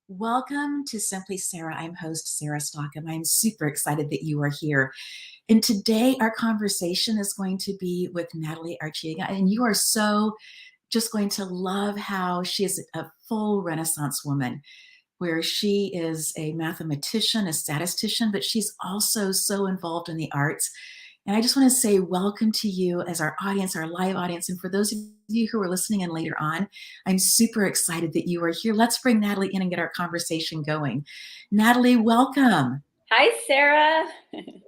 Welcome to Simply Sarah. I'm host Sarah Stockham. I'm super excited that you are here. And today our conversation is going to be with Natalie Arechiga, and you are so just going to love how she is a full Renaissance woman, where she is a mathematician, a statistician, but she's also so involved in the arts. And I just want to say welcome to you as our audience, our live audience. And for those of you who are listening in later on, I'm super excited that you are here. Let's bring Natalie in and get our conversation going. Natalie, welcome. Hi, Sarah.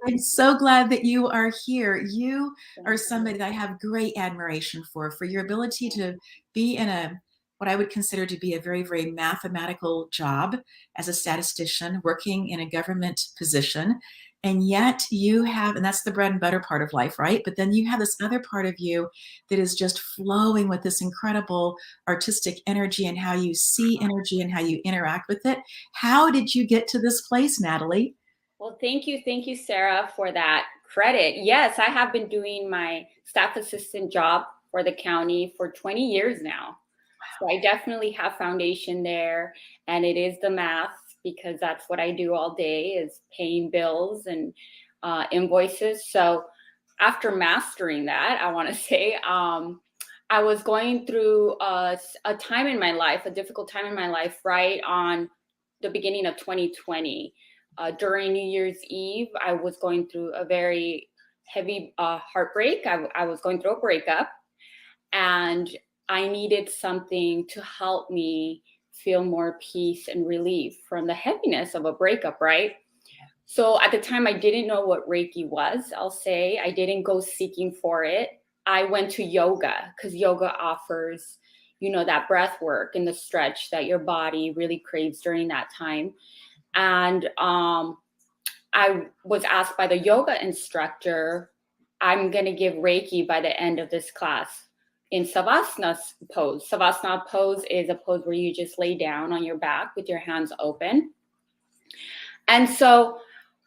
I'm so glad that you are here. You are somebody that I have great admiration for your ability to be in what I would consider to be a very, very mathematical job as a statistician working in a government position. And yet you have, and that's the bread and butter part of life, right? But then you have this other part of you that is just flowing with this incredible artistic energy and how you see energy and how you interact with it. How did you get to this place, Natalie? Well, thank you, Sarah, for that credit. Yes, I have been doing my staff assistant job for the county for 20 years now. So I definitely have foundation there, and it is the math, because that's what I do all day, is paying bills and invoices. So after mastering that, I want to say, I was going through a time in my life, a difficult time in my life, right on the beginning of 2020. During New Year's Eve, I was going through a very heavy heartbreak. I was going through a breakup, and I needed something to help me feel more peace and relief from the heaviness of a breakup, right? So at the time, I didn't know what Reiki was, I'll say. I didn't go seeking for it. I went to yoga, because yoga offers, that breath work and the stretch that your body really craves during that time. And I was asked by the yoga instructor, I'm going to give Reiki by the end of this class in Savasana pose. Savasana pose is a pose where you just lay down on your back with your hands open. And so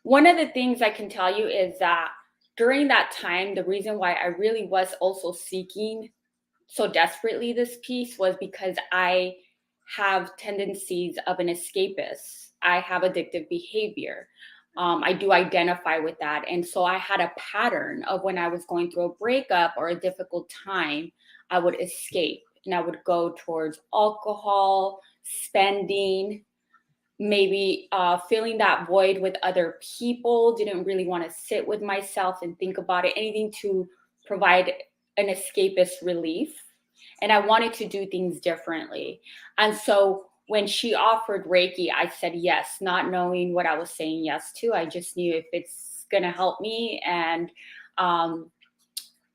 one of the things I can tell you is that during that time, the reason why I really was also seeking so desperately this peace was because I have tendencies of an escapist. I have addictive behavior. I do identify with that. And so I had a pattern of when I was going through a breakup or a difficult time, I would escape and I would go towards alcohol, spending, maybe filling that void with other people, didn't really want to sit with myself and think about it, anything to provide an escapist relief. And I wanted to do things differently. And so when she offered Reiki, I said yes, not knowing what I was saying yes to. I just knew if it's going to help me, and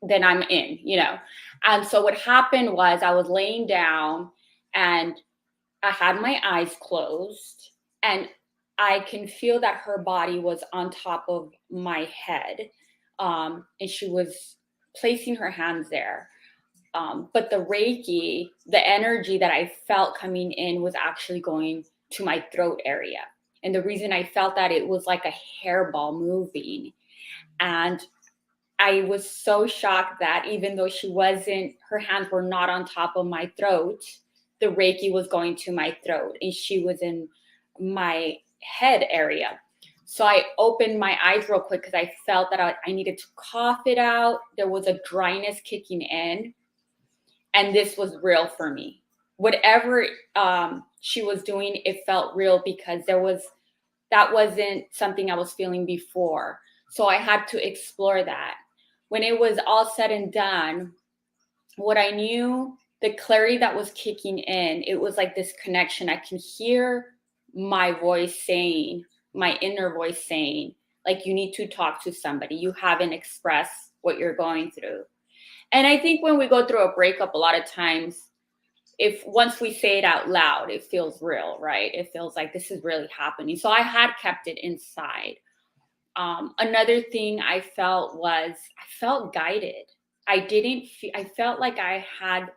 then I'm in, And so what happened was I was laying down and I had my eyes closed, and I can feel that her body was on top of my head. And she was placing her hands there. But the Reiki, the energy that I felt coming in was actually going to my throat area. And the reason I felt that, it was like a hairball moving. And I was so shocked that even though her hands were not on top of my throat, the Reiki was going to my throat, and she was in my head area. So I opened my eyes real quick because I felt that I needed to cough it out. There was a dryness kicking in, and this was real for me. Whatever she was doing, it felt real because that wasn't something I was feeling before. So I had to explore that. When it was all said and done, what I knew, the clarity that was kicking in, it was like this connection. I can hear my voice saying, my inner voice saying, like, you need to talk to somebody. You haven't expressed what you're going through. And I think when we go through a breakup, a lot of times, if once we say it out loud, it feels real, right? It feels like this is really happening. So I had kept it inside. Another thing I felt was I felt guided. I felt like I had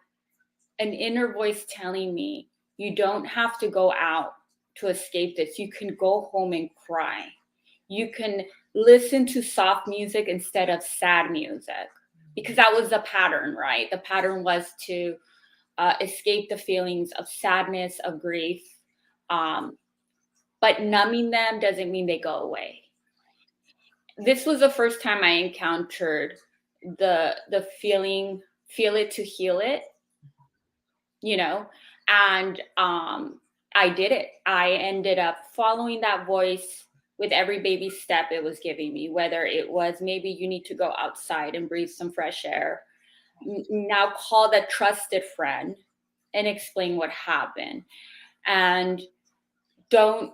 an inner voice telling me, you don't have to go out to escape this. You can go home and cry. You can listen to soft music instead of sad music, because that was the pattern, right? The pattern was to escape the feelings of sadness, of grief. But numbing them doesn't mean they go away. This was the first time I encountered the feeling, feel it to heal it, you know, and I did it. I ended up following that voice with every baby step it was giving me, whether it was maybe you need to go outside and breathe some fresh air. Now call that trusted friend and explain what happened. And don't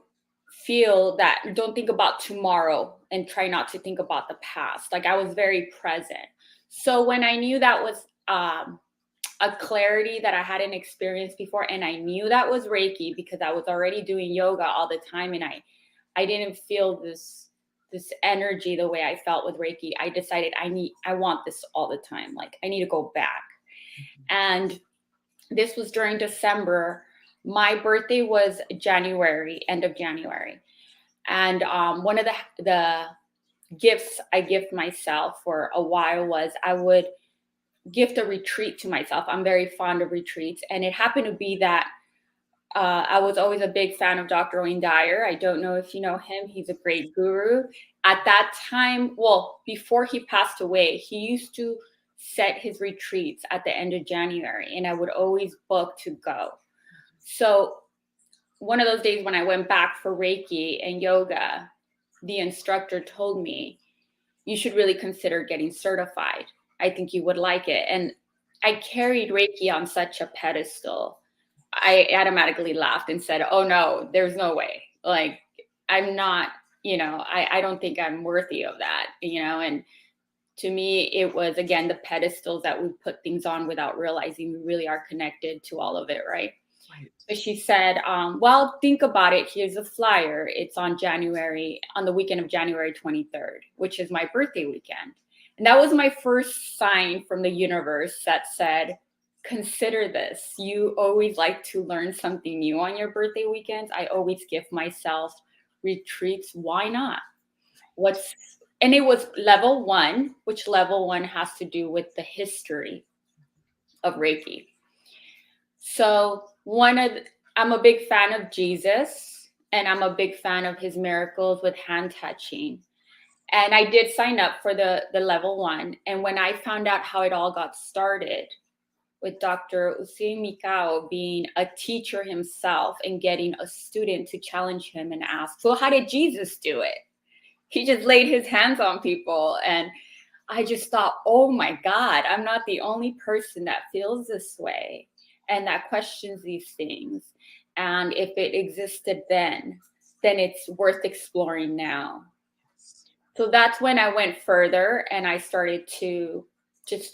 don't think about tomorrow and try not to think about the past. Like, I was very present. So when I knew that was a clarity that I hadn't experienced before, and I knew that was Reiki because I was already doing yoga all the time, and I didn't feel this energy the way I felt with Reiki. I decided I want this all the time. Like, I need to go back. And this was during December. My birthday was January, end of January. And one of the gifts I gift myself for a while was I would gift a retreat to myself. I'm very fond of retreats. And it happened to be that I was always a big fan of Dr. Wayne Dyer. I don't know if you know him. He's a great guru. At that time, well, before he passed away, he used to set his retreats at the end of January, and I would always book to go. So one of those days when I went back for Reiki and yoga, the instructor told me, you should really consider getting certified. I think you would like it. And I carried Reiki on such a pedestal. I automatically laughed and said, oh no, there's no way. Like, I'm not, I don't think I'm worthy of that, and to me, it was, again, the pedestals that we put things on without realizing we really are connected to all of it, right? Right. So she said, well, think about it. Here's a flyer. It's on the weekend of January 23rd, which is my birthday weekend. And that was my first sign from the universe that said, consider this. You always like to learn something new on your birthday weekends. I always give myself retreats. Why not? And it was level 1, which level 1 has to do with the history of Reiki. So I'm a big fan of Jesus, and I'm a big fan of his miracles with hand touching. And I did sign up for the level 1. And when I found out how it all got started with Dr. Usui Mikao being a teacher himself and getting a student to challenge him and ask, so how did Jesus do it? He just laid his hands on people. And I just thought, oh my God, I'm not the only person that feels this way and that questions these things. And if it existed then it's worth exploring now. So that's when I went further and I started to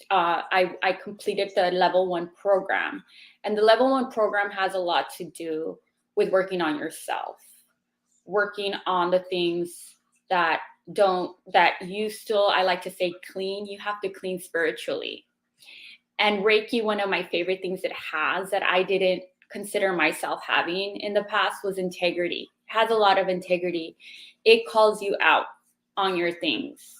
I completed the level 1 program. And the level 1 program has a lot to do with working on yourself, working on the things that you still, I like to say, clean. You have to clean spiritually. And Reiki, one of my favorite things it has that I didn't consider myself having in the past was integrity. It has a lot of integrity. It calls you out on your things.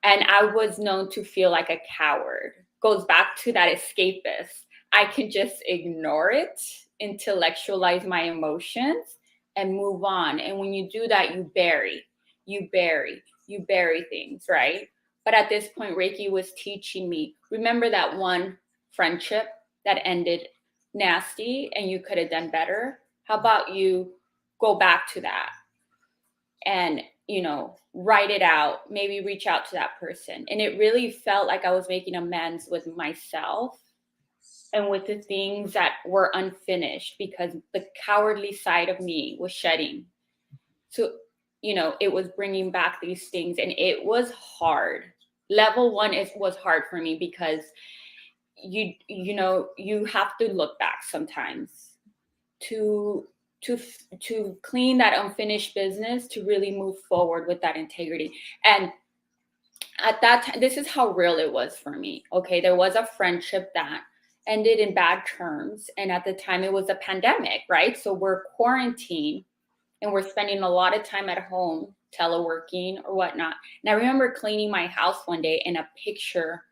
And I was known to feel like a coward. Goes back to that escapist. I can just ignore it, intellectualize my emotions, and move on. And when you do that, you bury things, right? But at this point, Reiki was teaching me, remember that one friendship that ended nasty and you could have done better? How about you go back to that and, write it out, maybe reach out to that person. And it really felt like I was making amends with myself and with the things that were unfinished, because the cowardly side of me was shedding. So, it was bringing back these things, and it was hard. Level one was hard for me because you have to look back sometimes to clean that unfinished business, to really move forward with that integrity. And at that time, this is how real it was for me. Okay, there was a friendship that ended in bad terms, and at the time it was a pandemic, right? So we're quarantined and we're spending a lot of time at home, teleworking or whatnot. And I remember cleaning my house one day and a picture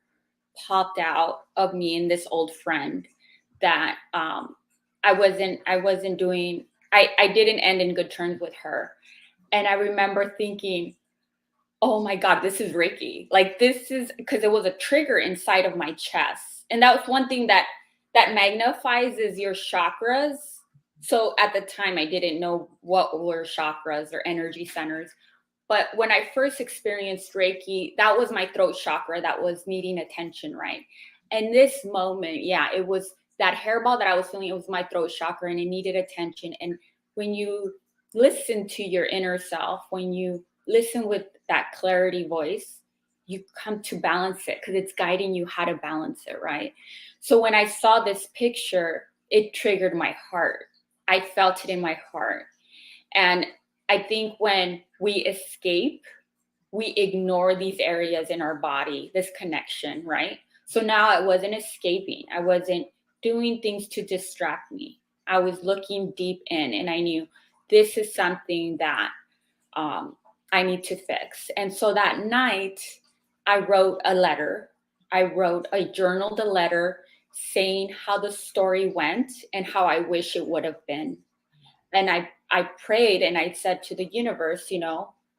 popped out of me and this old friend that I didn't end in good terms with her. And I remember thinking, oh my God, this is Reiki. Like, this is, because it was a trigger inside of my chest. And that was one thing that magnifies is your chakras. So at the time, I didn't know what were chakras or energy centers. But when I first experienced Reiki, that was my throat chakra that was needing attention, right? And this moment, yeah, it was that hairball that I was feeling. It was my throat chakra and it needed attention. And when you listen to your inner self, when you listen with that clarity voice, you come to balance it because it's guiding you how to balance it, right? So when I saw this picture, it triggered my heart. I felt it in my heart. And I think when we escape, we ignore these areas in our body, this connection, right? So now I wasn't escaping. I wasn't doing things to distract me. I was looking deep in, and I knew this is something that I need to fix. And so that night, I wrote a letter. I journaled a letter saying how the story went and how I wish it would have been. And I prayed and I said to the universe,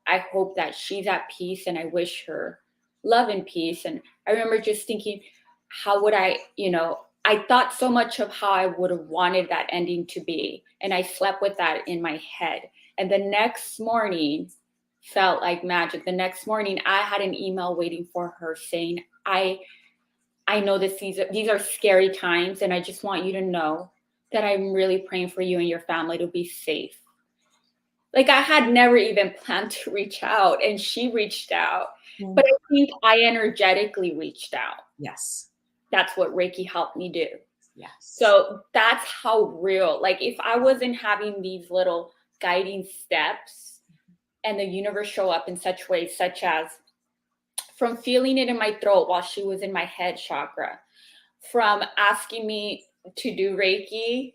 I hope that she's at peace and I wish her love and peace. And I remember just thinking, how would I thought so much of how I would have wanted that ending to be. And I slept with that in my head. And the next morning felt like magic. The next morning I had an email waiting for her saying, I know these are scary times, and I just want you to know that I'm really praying for you and your family to be safe. Like, I had never even planned to reach out, and she reached out. Mm-hmm. But I think I energetically reached out. Yes. That's what Reiki helped me do. Yes. So that's how real, like, if I wasn't having these little guiding steps and the universe show up in such ways, such as from feeling it in my throat while she was in my head chakra, from asking me to do Reiki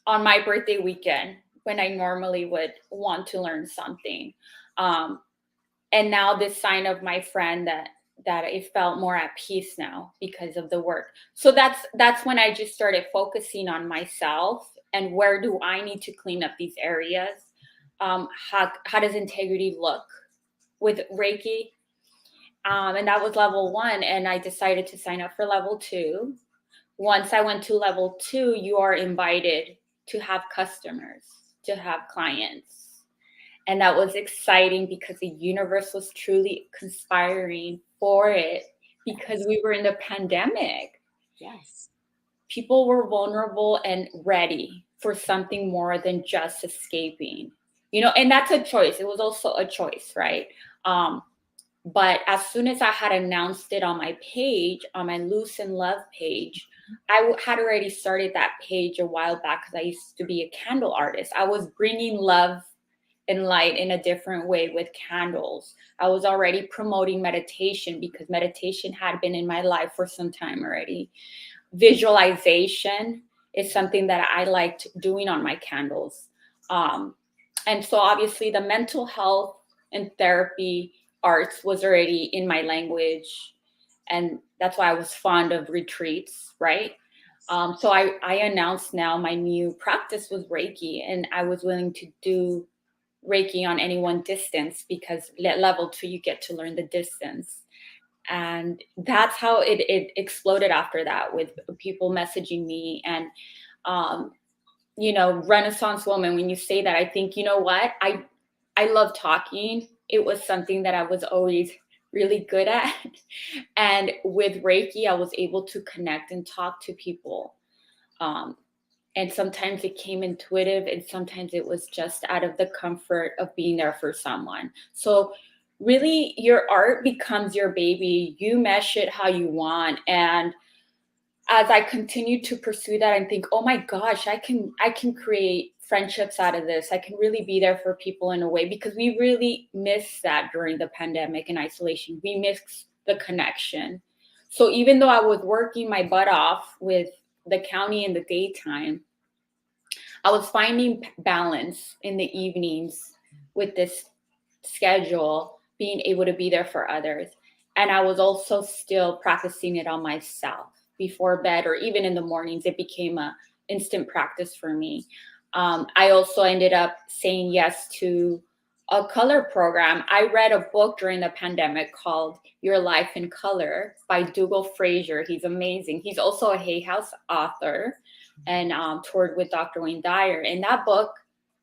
on my birthday weekend when I normally would want to learn something. And now this sign of my friend that I felt more at peace now because of the work. So that's when I just started focusing on myself and where do I need to clean up these areas. How does integrity look with Reiki? And that was level 1. And I decided to sign up for level 2. Once I went to level 2, you are invited to have customers, to have clients. And that was exciting because the universe was truly conspiring for it, because we were in the pandemic. Yes. People were vulnerable and ready for something more than just escaping, and that's a choice. It was also a choice, right? But as soon as I had announced it on my page, on my Loose and Love page, I had already started that page a while back because I used to be a candle artist. I was bringing love and light in a different way with candles. I was already promoting meditation because meditation had been in my life for some time already. Visualization is something that I liked doing on my candles. And so obviously the mental health and therapy arts was already in my language. And that's why I was fond of retreats, right? So I announced now my new practice was Reiki, and I was willing to do Reiki on any one distance because at level 2, you get to learn the distance. And that's how it exploded after that, with people messaging me. And, Renaissance woman, when you say that, I think, you know what? I love talking. It was something that I was always really good at. And with Reiki, I was able to connect and talk to people. And sometimes it came intuitive, and sometimes it was just out of the comfort of being there for someone. So really, your art becomes your baby. You mesh it how you want. And as I continue to pursue that and think, oh my gosh, I can create friendships out of this. I can really be there for people in a way, because we really missed that during the pandemic and isolation. We missed the connection. So even though I was working my butt off with the county in the daytime, I was finding balance in the evenings with this schedule, being able to be there for others. And I was also still practicing it on myself before bed, or even in the mornings. It became a instant practice for me. I also ended up saying yes to a color program. I read a book during the pandemic called Your Life in Color by Dougal Fraser. He's amazing. He's also a Hay House author, and toured with Dr. Wayne Dyer. And that book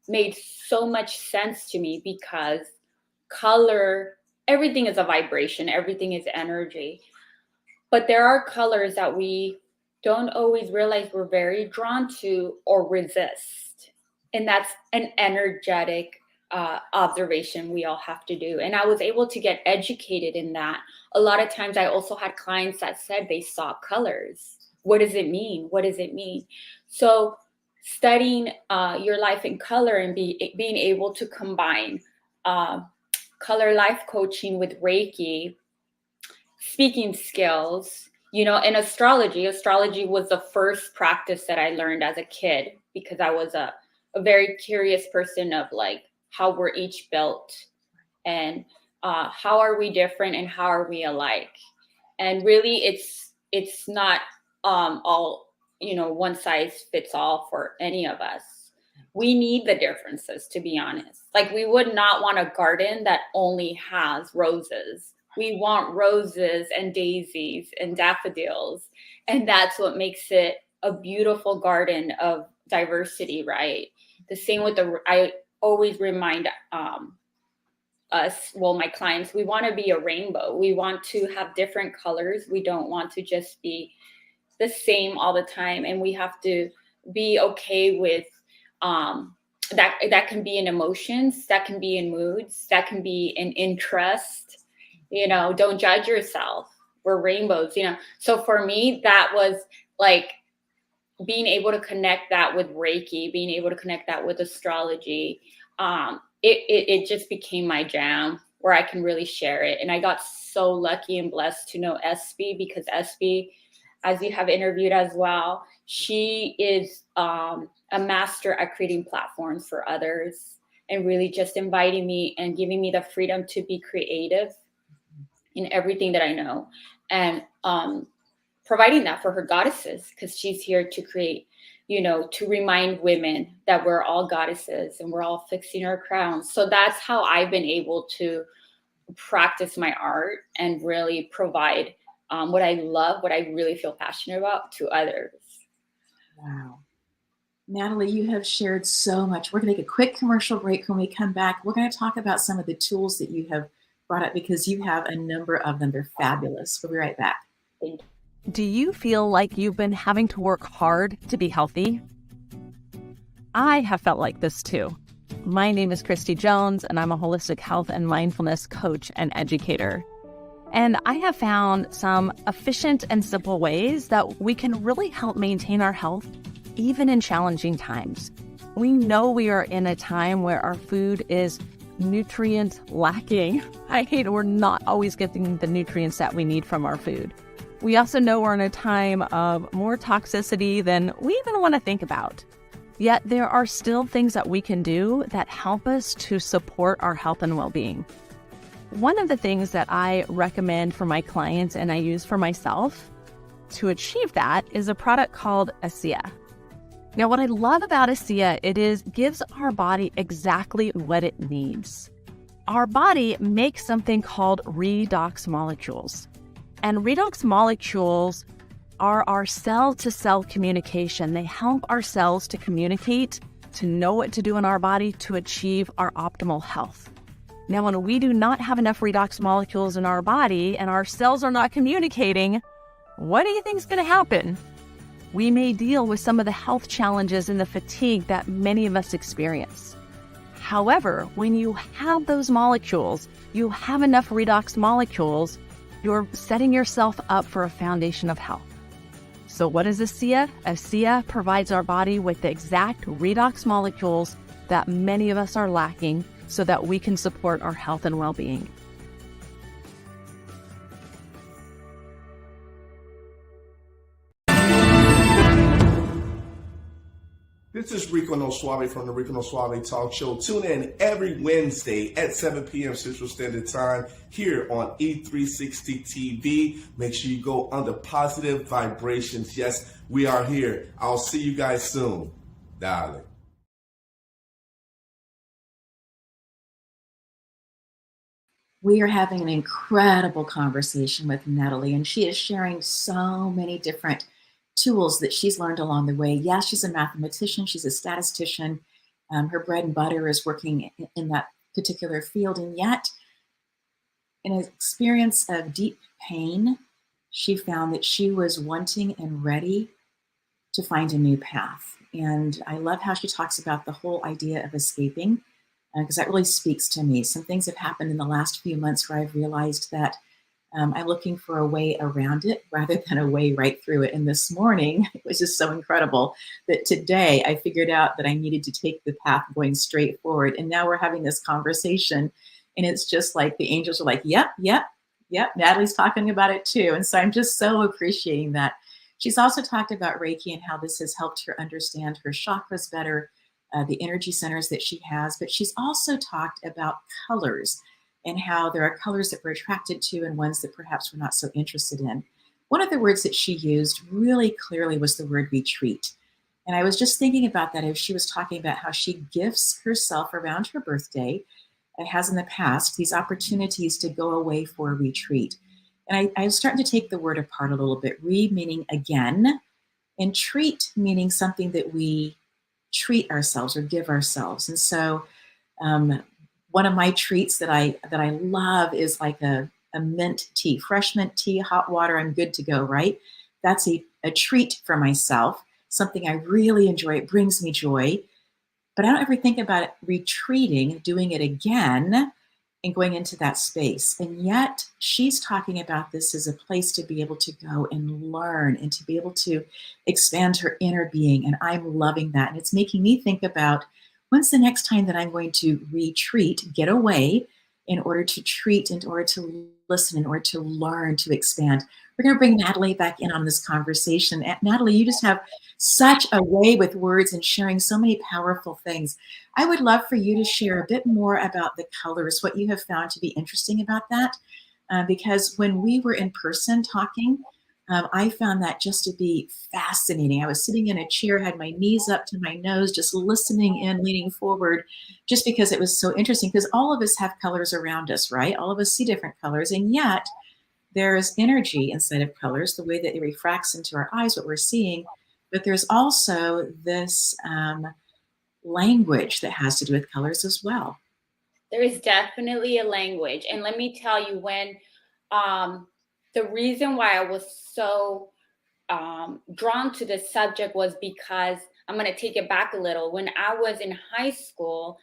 made so much sense to me, because color, everything is a vibration, everything is energy. But there are colors that we don't always realize we're very drawn to or resist. And that's an energetic observation we all have to do. And I was able to get educated in that. A lot of times I also had clients that said they saw colors. What does it mean? What does it mean? So studying your life in color and being able to combine color life coaching with Reiki, speaking skills, and astrology. Astrology was the first practice that I learned as a kid, because I was a very curious person of like how we're each built, and how are we different and how are we alike. And really it's not all, one size fits all for any of us. We need the differences, to be honest. Like, we would not want a garden that only has roses. We want roses and daisies and daffodils. And that's what makes it a beautiful garden of diversity, right? The same with I always remind my clients, we want to be a rainbow. We want to have different colors. We don't want to just be the same all the time. And we have to be okay with that can be in emotions, that can be in moods, that can be in interest. Don't judge yourself. We're rainbows, So for me, that was like being able to connect that with Reiki, being able to connect that with astrology. It just became my jam, where I can really share it. And I got so lucky and blessed to know SB, because SB, as you have interviewed as well, she is a master at creating platforms for others, and really just inviting me and giving me the freedom to be creative in everything that I know, and providing that for her goddesses, because she's here to create, to remind women that we're all goddesses and we're all fixing our crowns. So that's how I've been able to practice my art and really provide what I love, what I really feel passionate about, to others. Wow. Natalie, you have shared so much. We're going to take a quick commercial break. When we come back, we're going to talk about some of the tools that you have brought up, because you have a number of them. They're fabulous. We'll be right back. Thank you. Do you feel like you've been having to work hard to be healthy? I have felt like this too. My name is Christy Jones, and I'm a holistic health and mindfulness coach and educator. And I have found some efficient and simple ways that we can really help maintain our health, even in challenging times. We know we are in a time where our food is nutrient lacking. We're not always getting the nutrients that we need from our food. We also know we're in a time of more toxicity than we even want to think about. Yet there are still things that we can do that help us to support our health and well-being. One of the things that I recommend for my clients and I use for myself to achieve that is a product called Arechiga. Now, what I love about Arechiga, it gives our body exactly what it needs. Our body makes something called redox molecules. And redox molecules are our cell-to-cell communication. They help our cells to communicate, to know what to do in our body to achieve our optimal health. Now, when we do not have enough redox molecules in our body and our cells are not communicating, what do you think is going to happen? We may deal with some of the health challenges and the fatigue that many of us experience. However, when you have those molecules, you have enough redox molecules, you're setting yourself up for a foundation of health. So what is Arechiga? Arechiga provides our body with the exact redox molecules that many of us are lacking so that we can support our health and well-being. This is Rico No Suave from the Rico No Suave Talk Show. Tune in every Wednesday at 7 p.m. Central Standard Time here on E360 TV. Make sure you go under positive vibrations. Yes, we are here. I'll see you guys soon. Darling. We are having an incredible conversation with Natalie, and she is sharing so many different tools that she's learned along the way. Yeah, she's a mathematician, she's a statistician. Her bread and butter is working in that particular field, and yet in an experience of deep pain, she found that she was wanting and ready to find a new path. And I love how she talks about the whole idea of escaping, because that really speaks to me. Some things have happened in the last few months where I've realized that I'm looking for a way around it rather than a way right through it. And this morning, it was just so incredible that today I figured out that I needed to take the path going straight forward. And now we're having this conversation, and it's just like the angels are like, yep, Natalie's talking about it too. And so I'm just so appreciating that. She's also talked about Reiki and how this has helped her understand her chakras better, the energy centers that she has. But she's also talked about colors and how there are colors that we're attracted to and ones that perhaps we're not so interested in. One of the words that she used really clearly was the word retreat. And I was just thinking about that as she was talking about how she gifts herself around her birthday and has in the past these opportunities to go away for a retreat. And I was starting to take the word apart a little bit. Re meaning again, and treat meaning something that we treat ourselves or give ourselves. And so one of my treats that I love is like a mint tea, fresh mint tea, hot water. I'm good to go, right? That's a treat for myself, something I really enjoy. It brings me joy. But I don't ever think about it retreating, doing it again, and going into that space. And yet she's talking about this as a place to be able to go and learn and to be able to expand her inner being. And I'm loving that. And it's making me think about, when's the next time that I'm going to retreat, get away, in order to treat, in order to listen, in order to learn, to expand? We're going to bring Natalie back in on this conversation. Natalie, you just have such a way with words and sharing so many powerful things. I would love for you to share a bit more about the colors, what you have found to be interesting about that, because when we were in person talking, I found that just to be fascinating. I was sitting in a chair, had my knees up to my nose, just listening in, leaning forward, just because it was so interesting, because all of us have colors around us, right? All of us see different colors, and yet there's energy inside of colors, the way that it refracts into our eyes, what we're seeing, but there's also this language that has to do with colors as well. There is definitely a language. And let me tell you, when the reason why I was so drawn to this subject was because, I'm going to take it back a little. When I was in high school,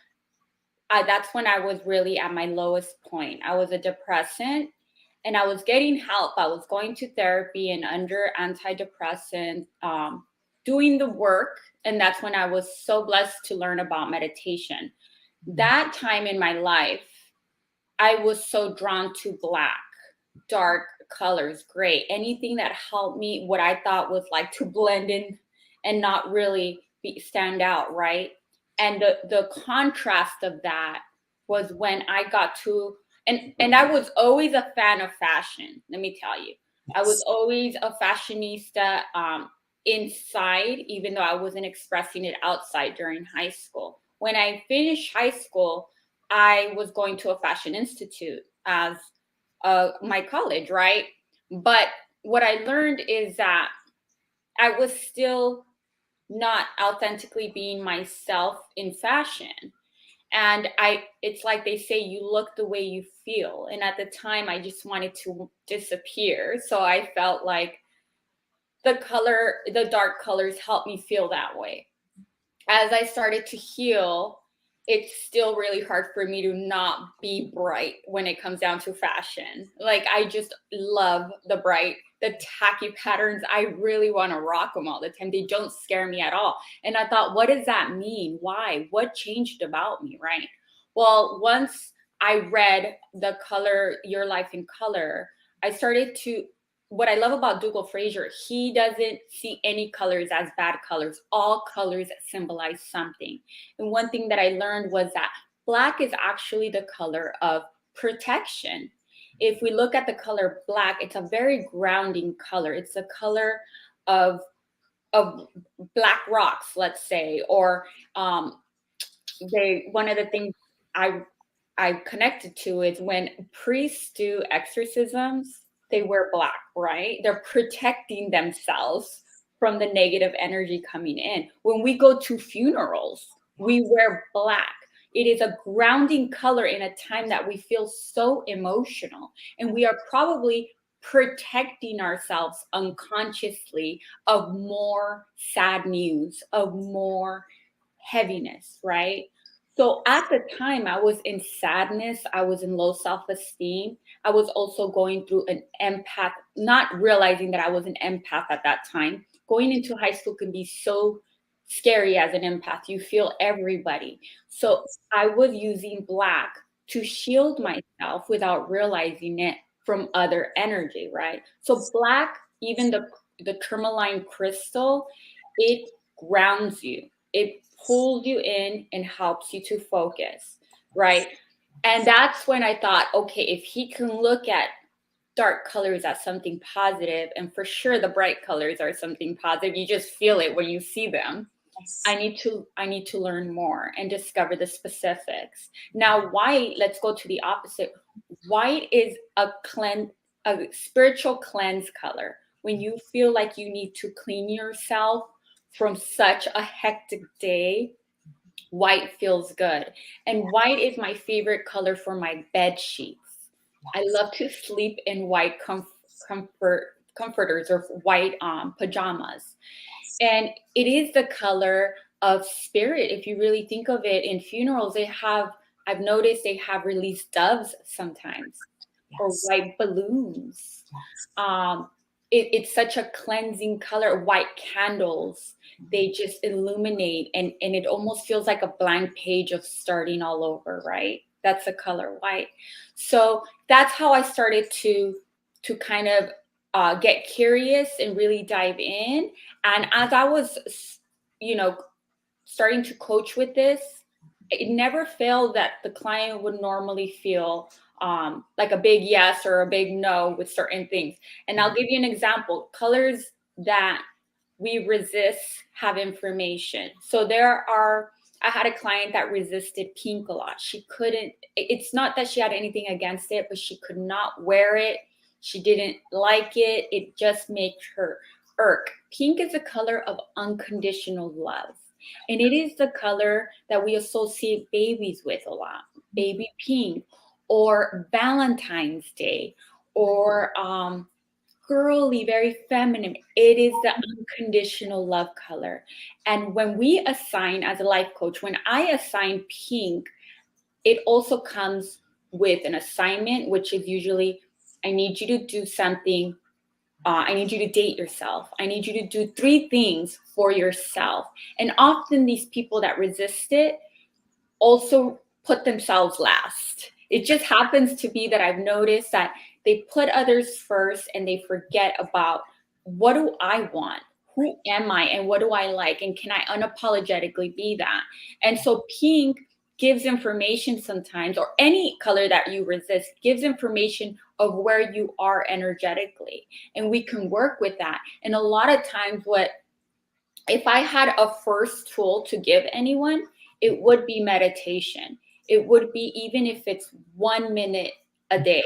that's when I was really at my lowest point. I was a depressant and I was getting help. I was going to therapy and under antidepressants, doing the work. And that's when I was so blessed to learn about meditation. That time in my life, I was so drawn to black, dark colors, gray, anything that helped me, what I thought was like to blend in and not really stand out, right? And the contrast of that was when I got to, and I was always a fan of fashion, let me tell you. I was always a fashionista inside, even though I wasn't expressing it outside during high school. When I finished high school, I was going to a fashion institute as my college, right? But what I learned is that I was still not authentically being myself in fashion. And it's like they say, you look the way you feel. And at the time, I just wanted to disappear. So I felt like the dark colors helped me feel that way. As I started to heal, it's still really hard for me to not be bright when it comes down to fashion. Like, I just love the bright, the tacky patterns. I really want to rock them all the time. They don't scare me at all. And I thought, what does that mean? Why? What changed about me, right? Well, once I read the color, Your Life in Color, I started to, what I love about Dougal Fraser, he doesn't see any colors as bad colors. All colors symbolize something. And one thing that I learned was that black is actually the color of protection. If we look at the color black, it's a very grounding color. It's a color of black rocks, let's say, or one of the things I connected to is when priests do exorcisms, they wear black, right? They're protecting themselves from the negative energy coming in. When we go to funerals, we wear black. It is a grounding color in a time that we feel so emotional. And we are probably protecting ourselves unconsciously of more sad news, of more heaviness, right? So at the time, I was in sadness. I was in low self-esteem. I was also going through an empath, not realizing that I was an empath at that time. Going into high school can be so scary as an empath. You feel everybody. So I was using black to shield myself without realizing it from other energy, right? So black, even the tourmaline crystal, it grounds you. It pulls you in and helps you to focus, right? And that's when I thought, okay, if he can look at dark colors as something positive, and for sure the bright colors are something positive, you just feel it when you see them. I need to learn more and discover the specifics. Now, white, let's go to the opposite. White is a spiritual cleanse color. When you feel like you need to clean yourself from such a hectic day, white feels good. And white is my favorite color for my bed sheets. I love to sleep in white comforters or white pajamas. And it is the color of spirit. If you really think of it, in funerals, I've noticed they have released doves sometimes, or white balloons. It's such a cleansing color. White candles, they just illuminate, and it almost feels like a blank page of starting all over, right? That's the color white. So that's how I started to kind of get curious and really dive in. And as I was, starting to coach with this, it never failed that the client would normally feel like a big yes or a big no with certain things. And I'll give you an example. Colors that we resist have information. So I had a client that resisted pink a lot. It's not that she had anything against it, but she could not wear it. She didn't like it. It just made her irk. Pink is a color of unconditional love. And it is the color that we associate babies with a lot. Baby pink, or Valentine's Day, or girly, very feminine. It is the unconditional love color. And when we assign, as a life coach, when I assign pink, it also comes with an assignment, which is usually, I need you to do something. I need you to date yourself. I need you to do 3 things for yourself. And often these people that resist it also put themselves last. It just happens to be that I've noticed that they put others first and they forget about, what do I want? Who am I? And what do I like? And can I unapologetically be that? And so pink gives information sometimes, or any color that you resist gives information of where you are energetically. And we can work with that. And a lot of times if I had a first tool to give anyone, it would be meditation. It would be, even if it's 1 minute a day,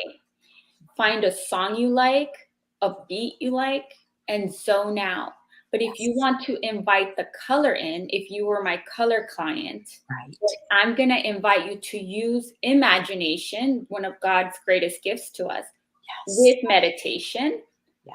find a song you like, a beat you like, and zone out. But if you want to invite the color in, if you were my color client, Right. I'm going to invite you to use imagination, one of God's greatest gifts to us, with meditation,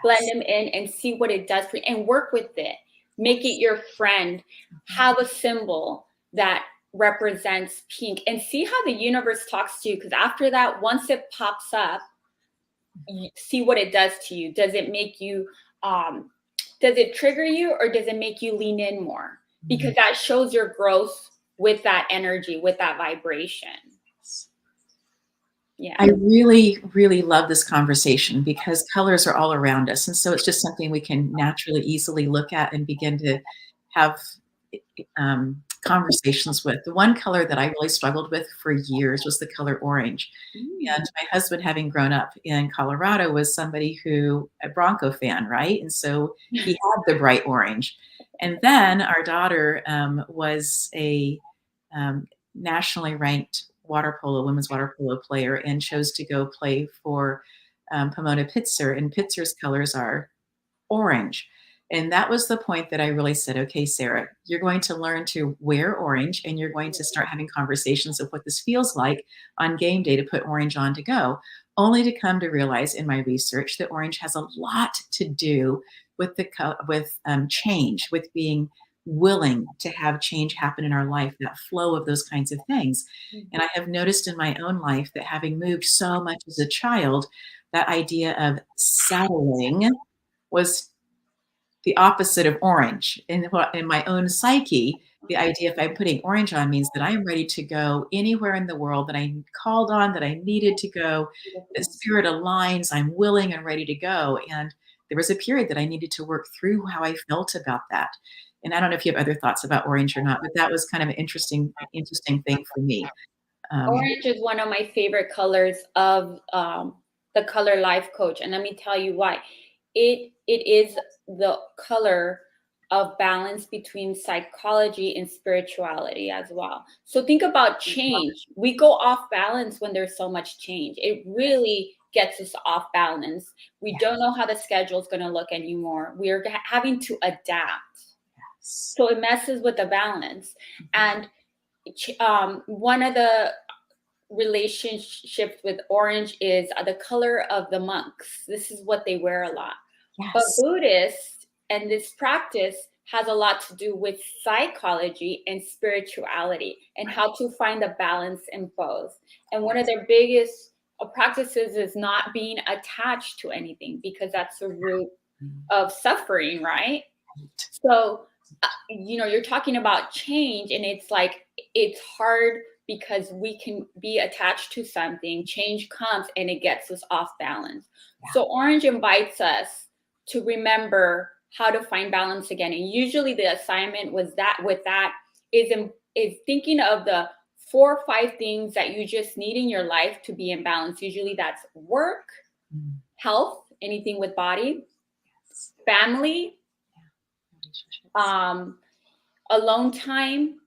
blend them in and see what it does for you, and work with it. Make it your friend. Have a symbol that represents pink, and see how the universe talks to you. Because after that, once it pops up, you see what it does to you. Does it make you, does it trigger you, or does it make you lean in more? Because that shows your growth with that energy, with that vibration. Yeah. I really, really love this conversation because colors are all around us. And so it's just something we can naturally, easily look at and begin to have conversations with. The one color that I really struggled with for years was the color orange. And my husband, having grown up in Colorado, was somebody a Bronco fan, right? And so he had the bright orange. And then our daughter was a nationally ranked women's water polo player, and chose to go play for Pomona Pitzer, and Pitzer's colors are orange. And that was the point that I really said, okay, Sarah, you're going to learn to wear orange, and you're going to start having conversations of what this feels like on game day to put orange on to go, only to come to realize in my research that orange has a lot to do with change, with being willing to have change happen in our life, that flow of those kinds of things. And I have noticed in my own life that, having moved so much as a child, that idea of settling was the opposite of orange. In my own psyche, the idea, if I'm putting orange on, means that I am ready to go anywhere in the world that I called on, that I needed to go, that spirit aligns, I'm willing and ready to go. And there was a period that I needed to work through how I felt about that. And I don't know if you have other thoughts about orange or not, but that was kind of an interesting thing for me. Orange is one of my favorite colors of the Color Life Coach. And let me tell you why. It is the color of balance between psychology and spirituality as well. So think about change. We go off balance when there's so much change. It really gets us off balance. We don't know how the schedule is going to look anymore. We're having to adapt. So it messes with the balance. And one of the relationships with orange is the color of the monks. This is what they wear a lot. But Buddhists, and this practice has a lot to do with psychology and spirituality, and how to find the balance in both. And one of their biggest practices is not being attached to anything, because that's the root of suffering, right? So, you're talking about change, and it's like, it's hard because we can be attached to something. Change comes and it gets us off balance. So orange invites us to remember how to find balance again. And usually the assignment is thinking of the 4 or 5 things that you just need in your life to be in balance. Usually that's work, health, anything with body, family, alone time.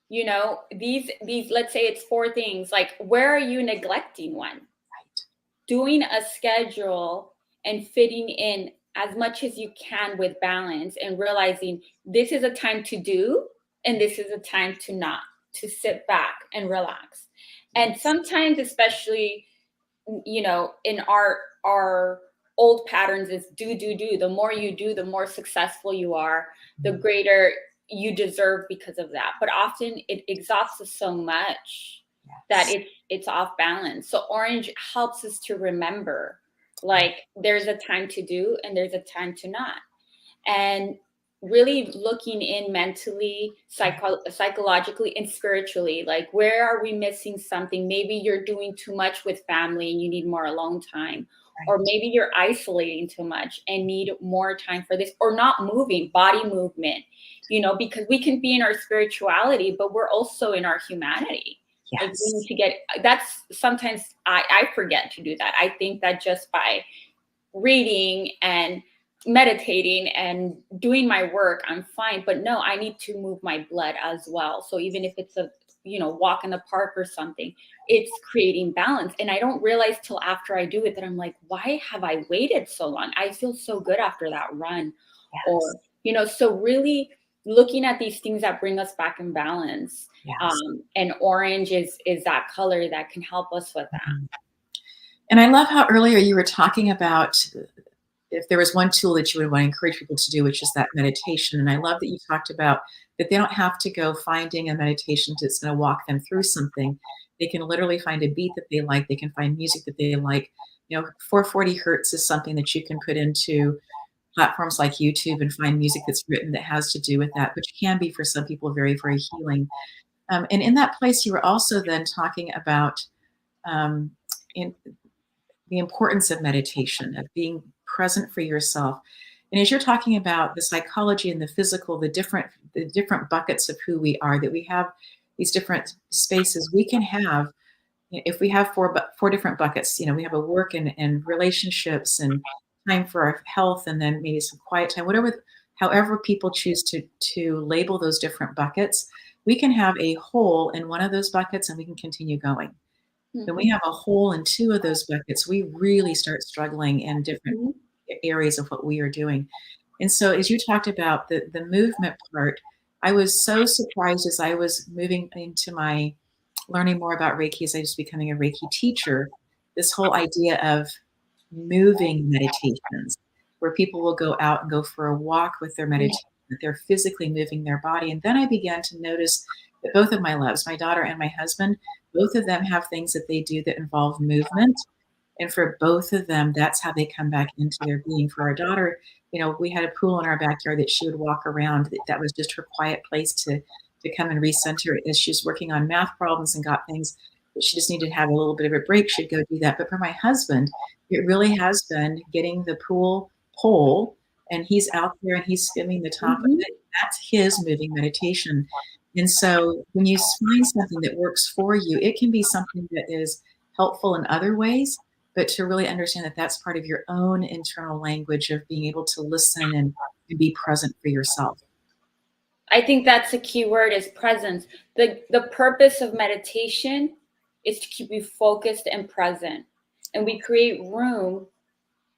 These let's say it's 4 things. Like, where are you neglecting one? Doing a schedule and fitting in as much as you can with balance, and realizing this is a time to do and this is a time to not, to sit back and relax. And sometimes, especially, in our old patterns, is do. The more you do, the more successful you are, the greater you deserve because of that. But often it exhausts us so much that it's off balance. So orange helps us to remember, like, there's a time to do and there's a time to not. And really looking in mentally, psychologically, and spiritually, like, where are we missing something? Maybe you're doing too much with family and you need more alone time. Or maybe you're isolating too much and need more time for this, or not moving, body movement, because we can be in our spirituality, but we're also in our humanity. Like we Yes. need to get, that's sometimes I forget to do that. I think that just by reading and meditating and doing my work, I'm fine. But no, I need to move my blood as well. So even if it's a, walk in the park or something, it's creating balance. And I don't realize till after I do it that I'm like, why have I waited so long? I feel so good after that run. Or, Yes. so really looking at these things that bring us back in balance. Yes. And orange is that color that can help us with that. Mhm. And I love how earlier you were talking about if there was one tool that you would want to encourage people to do, which is that meditation. And I love that you talked about that they don't have to go finding a meditation that's going to walk them through something. They can literally find a beat that they like. They can find music that they like. 440 hertz is something that you can put into platforms like YouTube and find music that's written that has to do with that, which can be for some people very, very healing. And in that place, you were also then talking about um, in the importance of meditation, of being present for yourself. And as you're talking about the psychology and the physical, the different buckets of who we are, that we have these different spaces, we can have, if we have four different buckets, we have a work and relationships and time for our health, and then maybe some quiet time, however people choose to label those different buckets, we can have a hole in one of those buckets and we can continue going. When we have a hole in two of those buckets, we really start struggling in different Mhm. areas of what we are doing. And so as you talked about the movement part, I was so surprised as I was moving into my learning more about Reiki, as I was becoming a Reiki teacher, this whole idea of moving meditations, where people will go out and go for a walk with their meditation, that they're physically moving their body. And then I began to notice that both of my loves, my daughter and my husband, both of them have things that they do that involve movement. And for both of them, that's how they come back into their being. For our daughter, we had a pool in our backyard that she would walk around. That was just her quiet place to come and recenter as she's working on math problems and got things that she just needed to have a little bit of a break. She'd go do that. But for my husband, it really has been getting the pool pole, and he's out there and he's spinning the top of Mhm. it. That's his moving meditation. And so when you find something that works for you, it can be something that is helpful in other ways, but to really understand that that's part of your own internal language of being able to listen and be present for yourself. I think that's a key word, is presence. The purpose of meditation is to keep you focused and present. And we create room,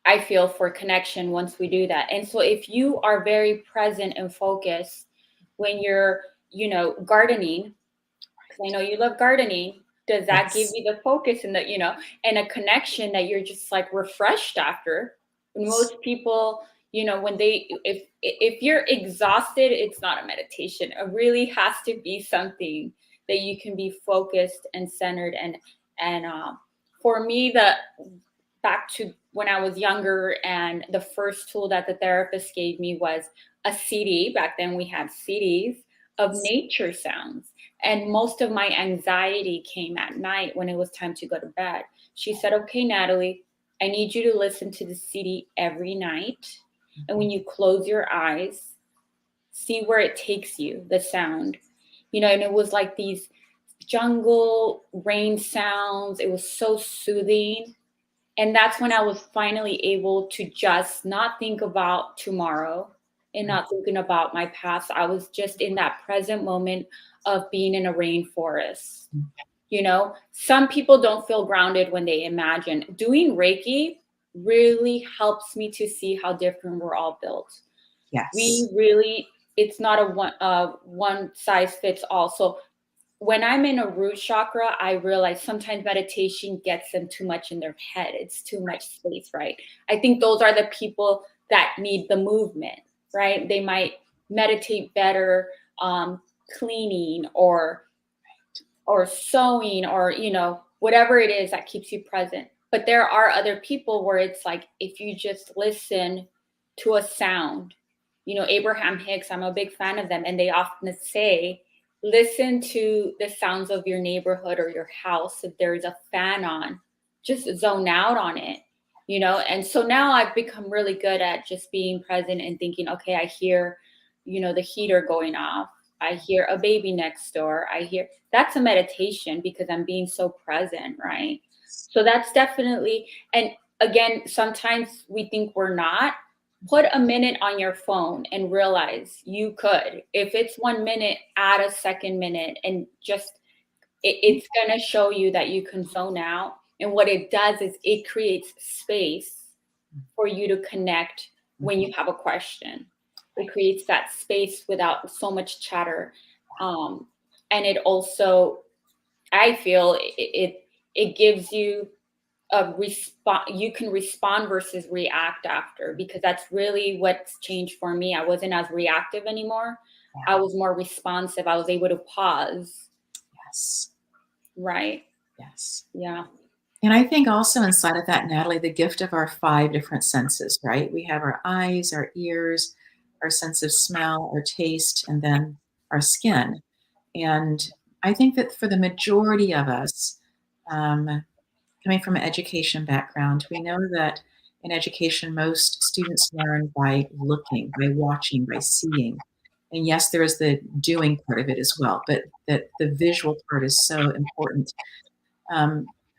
I feel, for connection once we do that. And so if you are very present and focused when you're, gardening, because I know you love gardening, does that give Yes. you the focus and and a connection that you're just like refreshed after? When most people, when if you're exhausted, it's not a meditation. It really has to be something that you can be focused and centered. And for me, back to when I was younger, and the first tool that the therapist gave me was a CD. Back then we had CDs of nature sounds. And most of my anxiety came at night when it was time to go to bed. She said, okay, Natalie, I need you to listen to the CD every night. And when you close your eyes, see where it takes you, the sound. And it was like these jungle rain sounds. It was so soothing. And that's when I was finally able to just not think about tomorrow and not thinking about my past. I was just in that present moment of being in a rainforest. Some people don't feel grounded when they imagine. Doing Reiki really helps me to see how different we're all built. Yes. It's not a one size fits all. So when I'm in a root chakra, I realize sometimes meditation gets them too much in their head. It's too much space, right? I think those are the people that need the movement, right? They might meditate better cleaning or sewing or, whatever it is that keeps you present. But there are other people where it's like, if you just listen to a sound, Abraham Hicks, I'm a big fan of them. And they often say, listen to the sounds of your neighborhood or your house. If there's a fan on, just zone out on it, And so now I've become really good at just being present and thinking, okay, I hear, the heater going off. I hear a baby next door. That's a meditation because I'm being so present, right? So that's definitely, and again, sometimes we think we're not. Put a minute on your phone and realize you could. If it's 1 minute, add a second minute, and just it's going to show you that you can zone out. And what it does is it creates space for you to connect when you have a question. It creates that space without so much chatter. And it also, I feel it gives you a response. You can respond versus react after, because that's really what's changed for me. I wasn't as reactive anymore. I was more responsive. I was able to pause. Yes. Right. Yes. Yeah. And I think also inside of that, Natalie, the gift of our 5 different senses, right? We have our eyes, our ears, our sense of smell, our taste, and then our skin. And I think that for the majority of us, coming from an education background, we know that in education, most students learn by looking, by watching, by seeing. And yes, there is the doing part of it as well, but that the visual part is so important.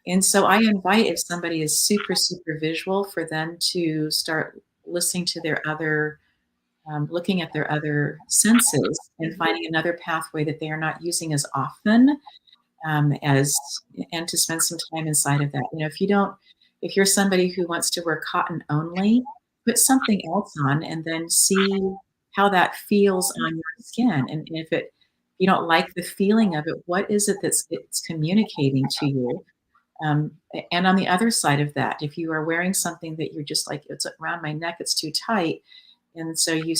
And so I invite, if somebody is super, super visual, for them to start listening to their other, looking at their other senses and finding another pathway that they are not using as often, and to spend some time inside of that. You know, if you're somebody who wants to wear cotton only, put something else on and then see how that feels on your skin. And if you don't like the feeling of it, what is it it's communicating to you? And on the other side of that, if you are wearing something that you're just like, it's around my neck, it's too tight. And so you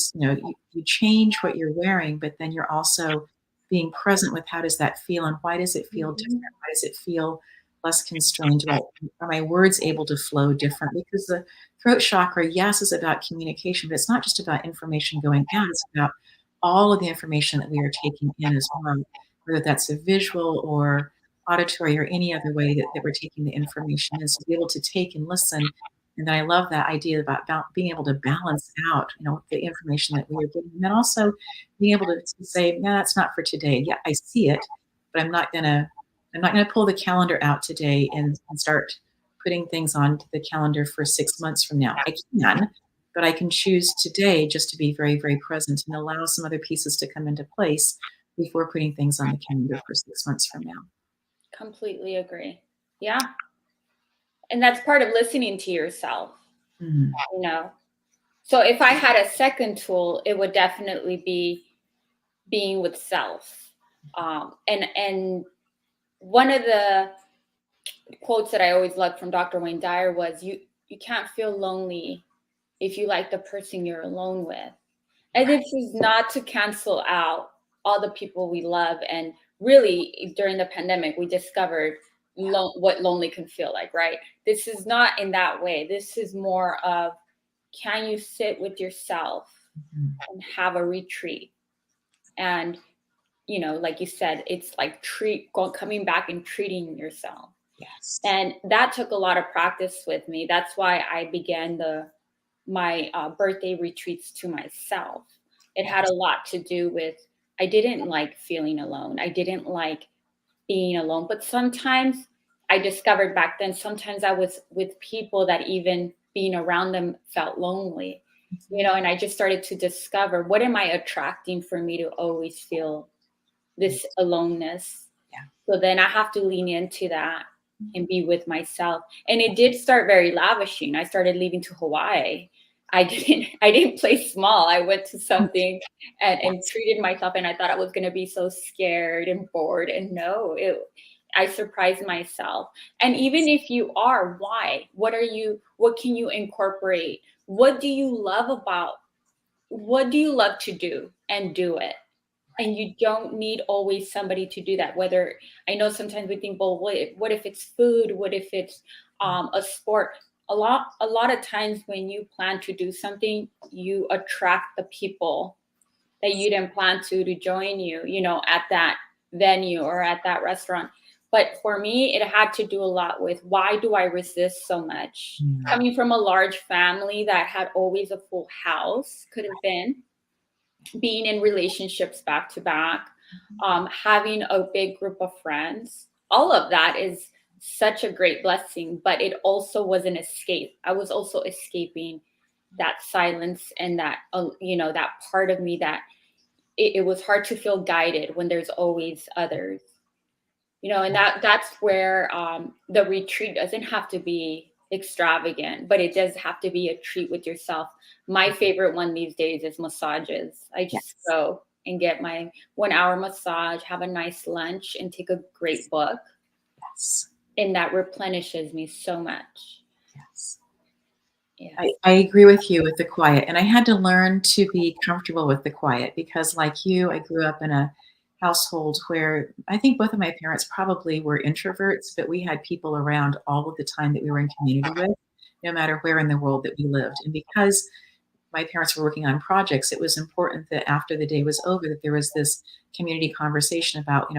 change what you're wearing, but then you're also being present with how does that feel and why does it feel different? Why does it feel less constrained? Are my words able to flow different? Because the throat chakra, yes, is about communication, but it's not just about information going out. It's about all of the information that we are taking in as well, whether that's a visual or auditory or any other way that we're taking the information is to be able to take and listen. And then I love that idea about being able to balance out, the information that we are getting. And then also being able to say, no, that's not for today. Yeah, I see it, but I'm not gonna pull the calendar out today and start putting things on the calendar for 6 months from now. I can, but I can choose today just to be very, very present and allow some other pieces to come into place before putting things on the calendar for 6 months from now. Completely agree. Yeah. And that's part of listening to yourself, So if I had a second tool, it would definitely be being with self. And one of the quotes that I always loved from Dr. Wayne Dyer was, you can't feel lonely if you like the person you're alone with. And this is not to cancel out all the people we love. And really, during the pandemic, we discovered what lonely can feel like, right? This is not in that way. This is more of, can you sit with yourself and have a retreat? And, like you said, it's like coming back and treating yourself. Yes. And that took a lot of practice with me. That's why I began my birthday retreats to myself. It had a lot to do with, I didn't like feeling alone. I didn't like being alone. But sometimes I discovered back then, sometimes I was with people that even being around them felt lonely, and I just started to discover, what am I attracting for me to always feel this aloneness? Yeah. So then I have to lean into that and be with myself. And it did start very lavishing. I started leaving to Hawaii. I didn't play small. I went to something and treated myself, and I thought I was going to be so scared and bored. And no, I surprised myself. And even if you are, why? What can you incorporate? What do you love to do, and do it? And you don't need always somebody to do that. Whether, I know sometimes we think, well, what if it's food? What if it's a sport? A lot of times when you plan to do something, you attract the people that you didn't plan to join you, at that venue or at that restaurant. But for me, it had to do a lot with, why do I resist so much? Coming from a large family that had always a full house, could have been, being in relationships back to back, having a big group of friends, all of that is such a great blessing, but it also was an escape. I was also escaping that silence and that, that part of me that it was hard to feel guided when there's always others, and that's where the retreat doesn't have to be extravagant, but it does have to be a treat with yourself. My favorite one these days is massages. I just go and get my 1 hour massage, have a nice lunch, and take a great book. Yes. And that replenishes me so much. Yes. Yeah. I agree with you with the quiet. And I had to learn to be comfortable with the quiet because, like you, I grew up in a household where I think both of my parents probably were introverts, but we had people around all of the time that we were in community with, no matter where in the world that we lived. And because my parents were working on projects, it was important that after the day was over, that there was this community conversation about,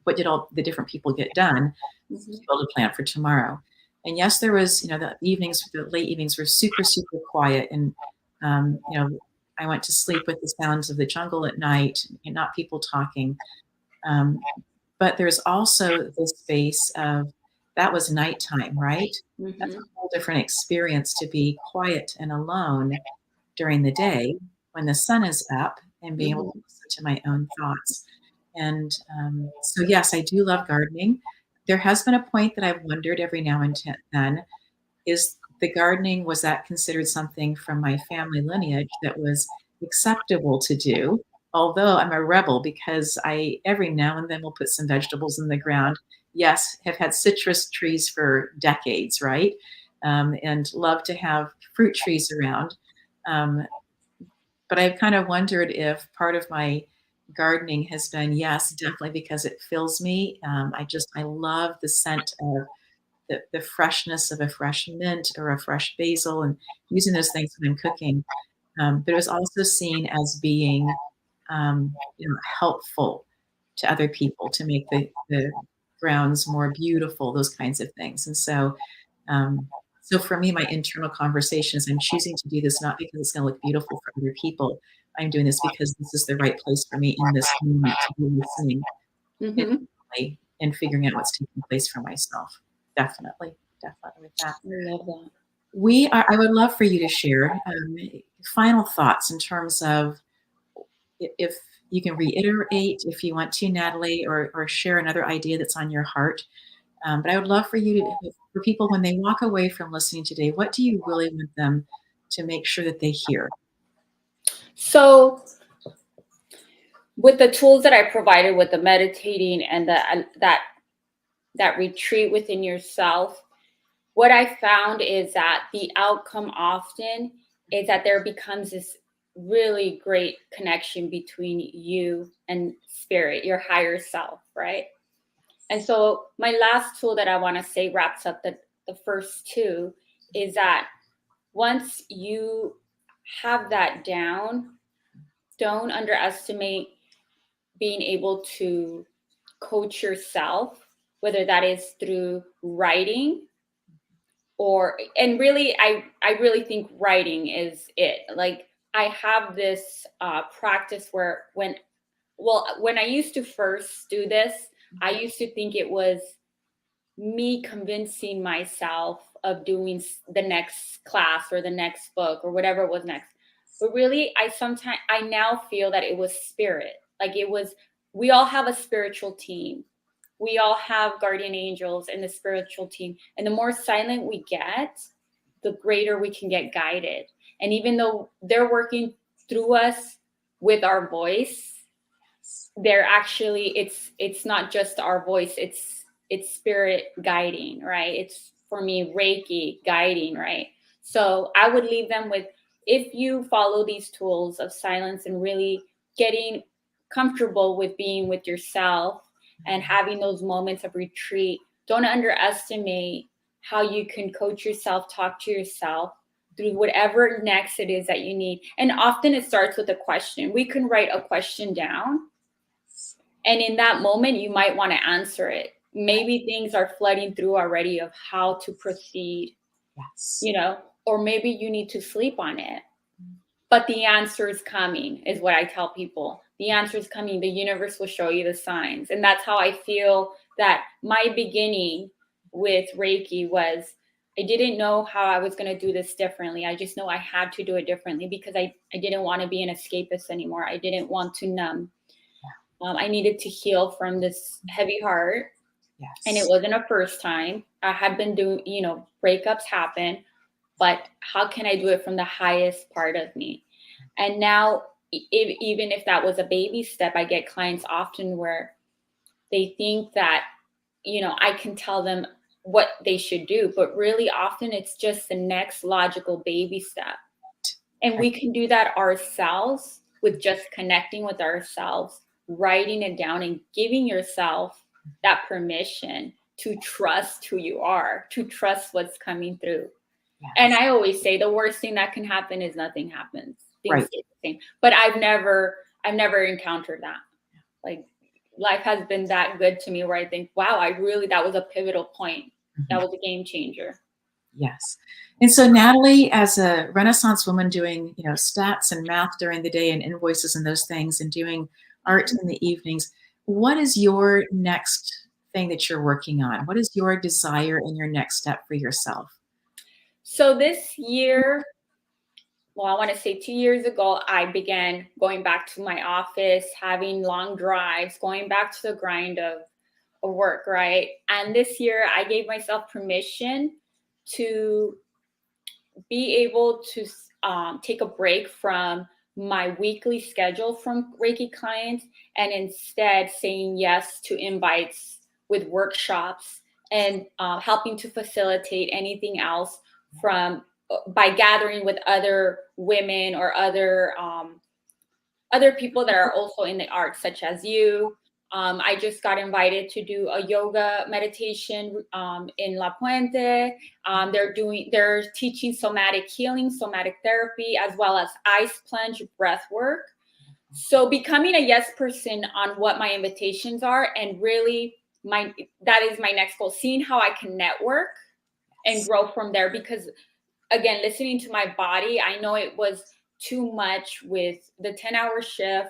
what did all the different people get done to build a plan for tomorrow. And yes, there was, the late evenings were super, super quiet. And, I went to sleep with the sounds of the jungle at night and not people talking. But there's also this space of, that was nighttime, right? That's a whole different experience to be quiet and alone during the day when the sun is up and being able to listen to my own thoughts. And so, yes, I do love gardening. There has been a point that I've wondered every now and then, is the gardening, was that considered something from my family lineage that was acceptable to do? Although I'm a rebel because I every now and then will put some vegetables in the ground. Yes, have had citrus trees for decades, right? And love to have fruit trees around. But I've kind of wondered if part of my gardening has been, yes, definitely because it fills me. I love the scent of the freshness of a fresh mint or a fresh basil and using those things when I'm cooking. But it was also seen as being, helpful to other people to make the grounds more beautiful, those kinds of things. And so for me, my internal conversation is I'm choosing to do this not because it's going to look beautiful for other people. I'm doing this because this is the right place for me in this moment to be listening intently and figuring out what's taking place for myself. Definitely with that. I love that. I would love for you to share final thoughts in terms of, if you can reiterate, if you want to, Natalie, or share another idea that's on your heart. But I would love for for people, when they walk away from listening today, what do you really want them to make sure that they hear? So with the tools that I provided with the meditating and that retreat within yourself, what I found is that the outcome often is that there becomes this really great connection between you and spirit, your higher self, right? And so my last tool that I want to say wraps up the first two is that once you have that down, don't underestimate being able to coach yourself, whether that is through writing and really, I really think writing is it. Like, I have this practice where when I used to first do this, I used to think it was me convincing myself of doing the next class or the next book or whatever was next. But really, I now feel that it was spirit. Like, we all have a spiritual team. We all have guardian angels in the spiritual team. And the more silent we get, the greater we can get guided. And even though they're working through us with our voice, they're actually, it's not just our voice, it's spirit guiding, right? It's, for me, Reiki guiding, right? So I would leave them with, if you follow these tools of silence and really getting comfortable with being with yourself and having those moments of retreat, don't underestimate how you can coach yourself, talk to yourself through whatever next it is that you need. And often it starts with a question. We can write a question down, and in that moment, you might want to answer it. Maybe things are flooding through already of how to proceed, or maybe you need to sleep on it. but the answer is coming, is what I tell people. The answer is coming. The universe will show you the signs. And that's how I feel that my beginning with Reiki was, I didn't know how I was going to do this differently. I just know I had to do it differently because I didn't want to be an escapist anymore. I didn't want to numb. I needed to heal from this heavy heart. Yes. And it wasn't a first time. I had been doing, breakups happen, but how can I do it from the highest part of me? And now, even if that was a baby step, I get clients often where they think that, I can tell them what they should do, but really often it's just the next logical baby step. And we can do that ourselves with just connecting with ourselves, writing it down and giving yourself that permission to trust who you are, to trust what's coming through. Yes. And I always say the worst thing that can happen is nothing happens. Things stay the same. But I've never encountered that. Like, life has been that good to me where I think, wow, that was a pivotal point. Mm-hmm. That was a game changer. Yes. And so Natalie, as a Renaissance woman doing, stats and math during the day and invoices and those things and doing art in the evenings, what is your next thing that you're working on? What is your desire and your next step for yourself? So this year, I want to say 2 years ago, I began going back to my office, having long drives, going back to the grind of work, right? And this year, I gave myself permission to be able to take a break from my weekly schedule from Reiki clients and instead saying yes to invites with workshops and helping to facilitate anything else by gathering with other women or other people that are also in the arts, such as you. I just got invited to do a yoga meditation in La Puente. They're teaching somatic healing, somatic therapy, as well as ice plunge breath work. So becoming a yes person on what my invitations are, and really that is my next goal, seeing how I can network and grow from there. Because again, listening to my body, I know it was too much with the 10-hour shift,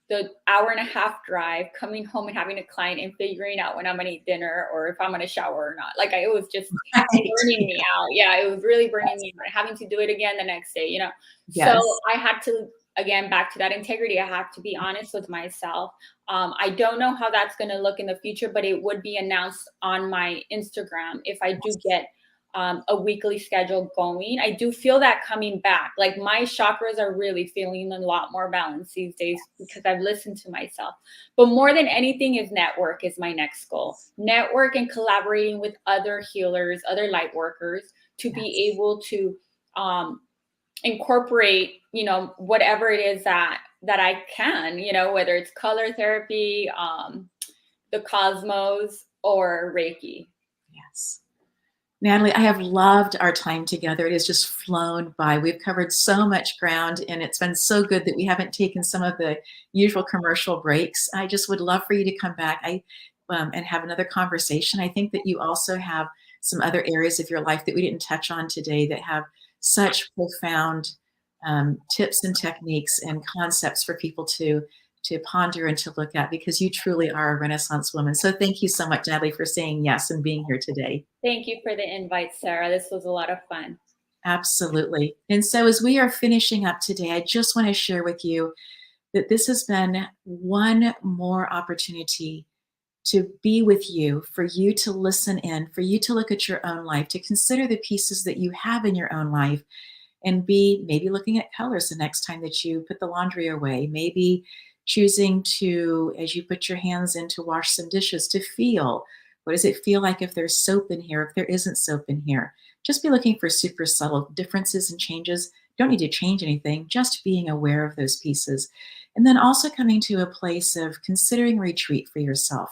the hour and a half drive, coming home and having a client and figuring out when I'm going to eat dinner or if I'm going to shower or not. Like, it was just burning me out. Yeah, it was really burning me out, having to do it again the next day, Yes. So I had to, again, back to that integrity. I have to be honest with myself. I don't know how that's going to look in the future, but it would be announced on my Instagram if I do get a weekly schedule going. I do feel that coming back. Like, my chakras are really feeling a lot more balanced these days because I've listened to myself. But more than anything is network is my next goal. Network and collaborating with other healers, other light workers to be able to incorporate, whatever it is that I can, whether it's color therapy, the cosmos, or Reiki. Yes. Natalie, I have loved our time together. It has just flown by. We've covered so much ground, and it's been so good that we haven't taken some of the usual commercial breaks. I just would love for you to come back and have another conversation. I think that you also have some other areas of your life that we didn't touch on today that have such profound tips and techniques and concepts for people to ponder and to look at, because you truly are a Renaissance woman. So thank you so much, Natalie, for saying yes and being here today. Thank you for the invite, Sarah. This was a lot of fun. Absolutely. And so as we are finishing up today, I just want to share with you that this has been one more opportunity to be with you, for you to listen in, for you to look at your own life, to consider the pieces that you have in your own life, and be maybe looking at colors the next time that you put the laundry away, maybe choosing to, as you put your hands in to wash some dishes, to feel, what does it feel like if there's soap in here, if there isn't soap in here? Just be looking for super subtle differences and changes. Don't need to change anything, just being aware of those pieces. And then also coming to a place of considering retreat for yourself.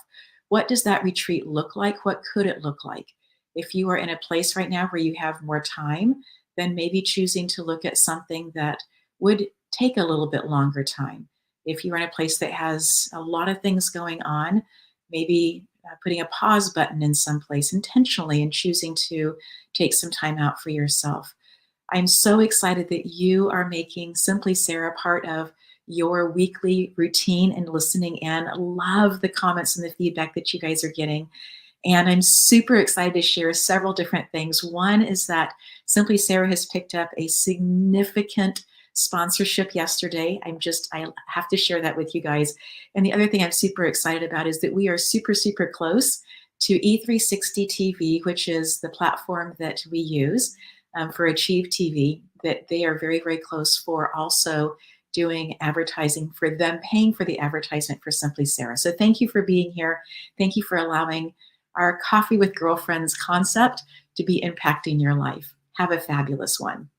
What does that retreat look like? What could it look like? If you are in a place right now where you have more time, then maybe choosing to look at something that would take a little bit longer time. If you're in a place that has a lot of things going on, maybe putting a pause button in some place intentionally and choosing to take some time out for yourself. I'm so excited that you are making Simply Sarah part of your weekly routine and listening in. Love the comments and the feedback that you guys are getting. And I'm super excited to share several different things. One is that Simply Sarah has picked up a significant sponsorship yesterday. I have to share that with you guys. And the other thing I'm super excited about is that we are super, super close to E360 TV, which is the platform that we use for Achieve TV, that they are very, very close for also doing advertising for them, paying for the advertisement for Simply Sarah. So thank you for being here. Thank you for allowing our Coffee with Girlfriends concept to be impacting your life. Have a fabulous one.